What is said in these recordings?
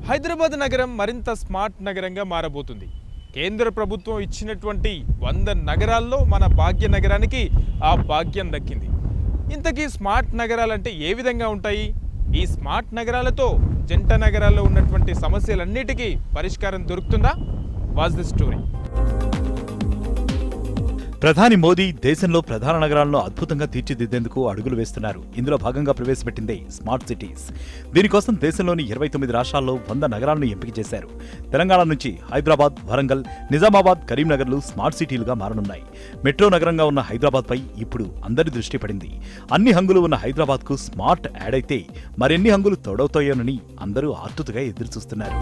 హైదరాబాద్ నగరం మరింత స్మార్ట్ నగరంగా మారబోతుంది. కేంద్ర ప్రభుత్వం ఇచ్చినటువంటి 100 నగరాల్లో మన భాగ్య నగరానికి ఆ భాగ్యం దక్కింది. ఇంతకీ స్మార్ట్ నగరాలంటే ఏ విధంగా ఉంటాయి? ఈ స్మార్ట్ నగరాలతో జంట నగరాల్లో ఉన్నటువంటి సమస్యలన్నిటికీ పరిష్కారం దొరుకుతుందా? Watch the story. ప్రధాని మోదీ దేశంలో ప్రధాన నగరాలను అద్భుతంగా తీర్చిదిద్దేందుకు అడుగులు వేస్తున్నారు. ఇందులో భాగంగా ప్రవేశపెట్టిందే స్మార్ట్ సిటీస్. దీనికోసం దేశంలోని 29 రాష్ట్రాల్లో 100 నగరాలను ఎంపిక చేశారు. తెలంగాణ నుంచి హైదరాబాద్, వరంగల్, నిజామాబాద్, కరీంనగర్లు స్మార్ట్ సిటీలుగా మారనున్నాయి. మెట్రో నగరంగా ఉన్న హైదరాబాద్పై ఇప్పుడు అందరి దృష్టి పడింది. అన్ని హంగులు ఉన్న హైదరాబాద్కు స్మార్ట్ యాడ్ అయితే మరెన్ని హంగులు తోడవుతాయోనని అందరూ ఆతృతగా ఎదురుచూస్తున్నారు.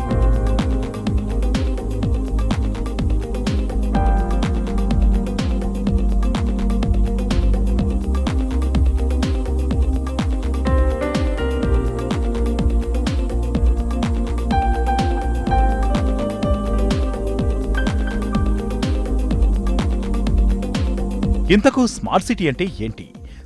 ఇంతకు స్మార్ట్ సిటీ అంటే ఏంటి?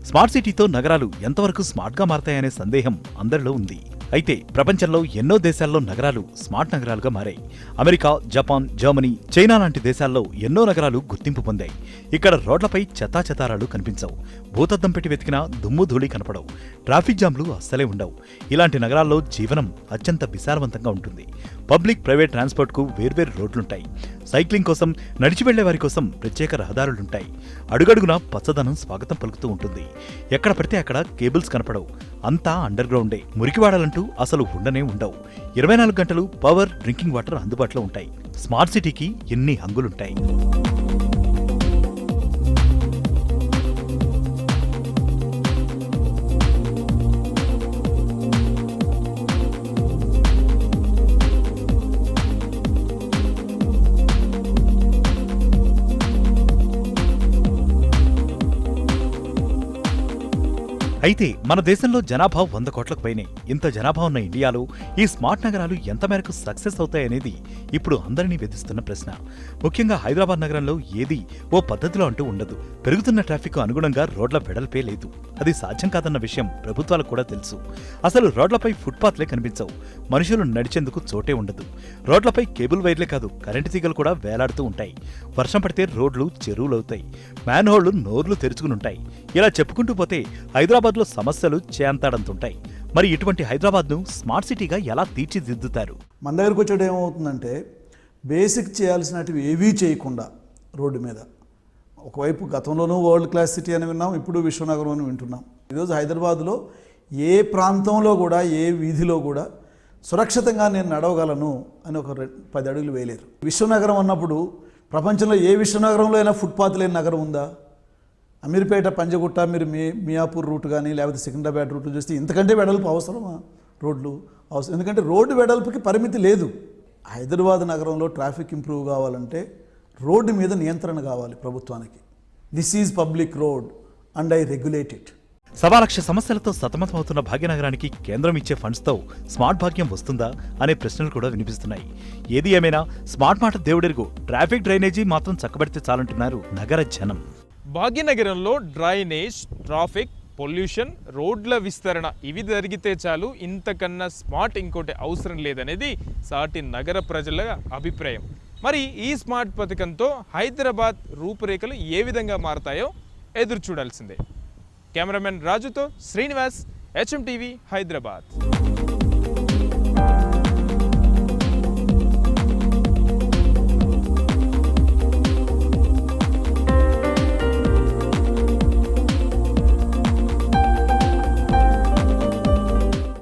స్మార్ట్ సిటీతో నగరాలు ఎంతవరకు స్మార్ట్గా మారతాయనే సందేహం అందరిలో ఉంది. అయితే ప్రపంచంలో ఎన్నో దేశాల్లో నగరాలు స్మార్ట్ నగరాలుగా మారాయి. అమెరికా, జపాన్, జర్మనీ, చైనా లాంటి దేశాల్లో ఎన్నో నగరాలు గుర్తింపు పొందాయి. ఇక్కడ రోడ్లపై చెత్తాచెదారాలు కనిపించవు, భూతద్దం పెట్టి వెతికినా దుమ్ము ధూళి కనపడవు, ట్రాఫిక్ జామ్లు అస్సలే ఉండవు. ఇలాంటి నగరాల్లో జీవనం అత్యంత విశాలవంతంగా ఉంటుంది. పబ్లిక్, ప్రైవేట్ ట్రాన్స్పోర్ట్కు వేర్వేరు రోడ్లుంటాయి. సైక్లింగ్ కోసం, నడిచి వెళ్లే వారి కోసం ప్రత్యేక రహదారులుంటాయి. అడుగడుగునా పచ్చదనం స్వాగతం పలుకుతూ ఉంటుంది. ఎక్కడ పడితే అక్కడ కేబుల్స్ కనపడవు, అంతా అండర్ గ్రౌండే. మురికివాడలంటూ అసలు ఉండనే ఉండవు. 24 గంటలు పవర్, డ్రింకింగ్ వాటర్ అందుబాటులో ఉంటాయి. స్మార్ట్ సిటీకి ఎన్ని హంగులుంటాయి! అయితే మన దేశంలో జనాభా 100 కోట్లకు పైనే. ఇంత జనాభా ఉన్న ఇండియాలో ఈ స్మార్ట్ నగరాలు ఎంత మేరకు సక్సెస్ అవుతాయనేది ఇప్పుడు అందరినీ వేధిస్తున్న ప్రశ్న. ముఖ్యంగా హైదరాబాద్ నగరంలో ఏది ఓ పద్ధతిలో అంటూ ఉండదు. పెరుగుతున్న ట్రాఫిక్ అనుగుణంగా రోడ్ల వెడల్పే లేదు. అది సాధ్యం కాదన్న విషయం ప్రభుత్వాలకు కూడా తెలుసు. అసలు రోడ్లపై ఫుట్పాత్లే కనిపించవు. మనుషులు నడిచేందుకు చోటే ఉండదు. రోడ్లపై కేబుల్ వైర్లే కాదు, కరెంటు తీగలు కూడా వేలాడుతూ ఉంటాయి. వర్షం పడితే రోడ్లు చెరువులవుతాయి, మ్యాన్హోళ్లు నోర్లు తెరుచుకునుంటాయి. ఇలా చెప్పుకుంటూ పోతే హైదరాబాద్లో సమస్యలు చేంతాడంతుంటాయి. మరి ఇటువంటి హైదరాబాద్ను స్మార్ట్ సిటీగా ఎలా తీర్చిదిద్దుతారు? మన దగ్గరకు వచ్చేట ఏమవుతుందంటే, బేసిక్ చేయాల్సినవి ఏవీ చేయకుండా రోడ్డు మీద ఒకవైపు గతంలోనూ వరల్డ్ క్లాస్ సిటీ అని విన్నాం, ఇప్పుడు విశ్వనగరం అని వింటున్నాం. ఈరోజు హైదరాబాద్లో ఏ ప్రాంతంలో కూడా, ఏ వీధిలో కూడా సురక్షితంగా నేను నడవగలను అని ఒక 10 అడుగులు వేయలేరు. విశ్వనగరం అన్నప్పుడు ప్రపంచంలో ఏ విశ్వనగరంలో అయినా ఫుట్పాత్ లేని నగరం ఉందా? అమీర్పేట, పంజగుట్ట, మీరు మియాపూర్ రూట్ కానీ లేకపోతే సికింద్రాబాద్ రూట్లు చూస్తే ఇంతకంటే వెడల్పు అవసరమా? రోడ్లు అవసరం. ఎందుకంటే రోడ్డు వెడల్పుకి పరిమితి లేదు. హైదరాబాద్ నగరంలో ట్రాఫిక్ ఇంప్రూవ్ కావాలంటే రోడ్డు మీద నియంత్రణ కావాలి ప్రభుత్వానికి. This is public road and I regulate it. 1.25 లక్ష సమస్యలతో సతమతమవుతున్న భాగ్యనగరానికి కేంద్రం ఇచ్చే ఫండ్స్తో స్మార్ట్ భాగ్యం వస్తుందా అనే ప్రశ్నలు కూడా వినిపిస్తున్నాయి. ఏది ఏమైనా స్మార్ట్ మాట దేవుడెరుగు, ట్రాఫిక్ డ్రైనేజీ మాత్రం చక్కబెడితే చాలంటున్నారు నగర జనం. భాగ్యనగరంలో డ్రైనేజ్, ట్రాఫిక్, పొల్యూషన్, రోడ్ల విస్తరణ ఇవి జరిగితే చాలు, ఇంతకన్నా స్మార్ట్ ఇంకోటి అవసరం లేదనేది సాటి నగర ప్రజల అభిప్రాయం. మరి ఈ స్మార్ట్ పథకంతో హైదరాబాద్ రూపురేఖలు ఏ విధంగా మారతాయో ఎదురు చూడాల్సిందే. కెమెరామెన్ రాజుతో శ్రీనివాస్, HM టీవీ, హైదరాబాద్.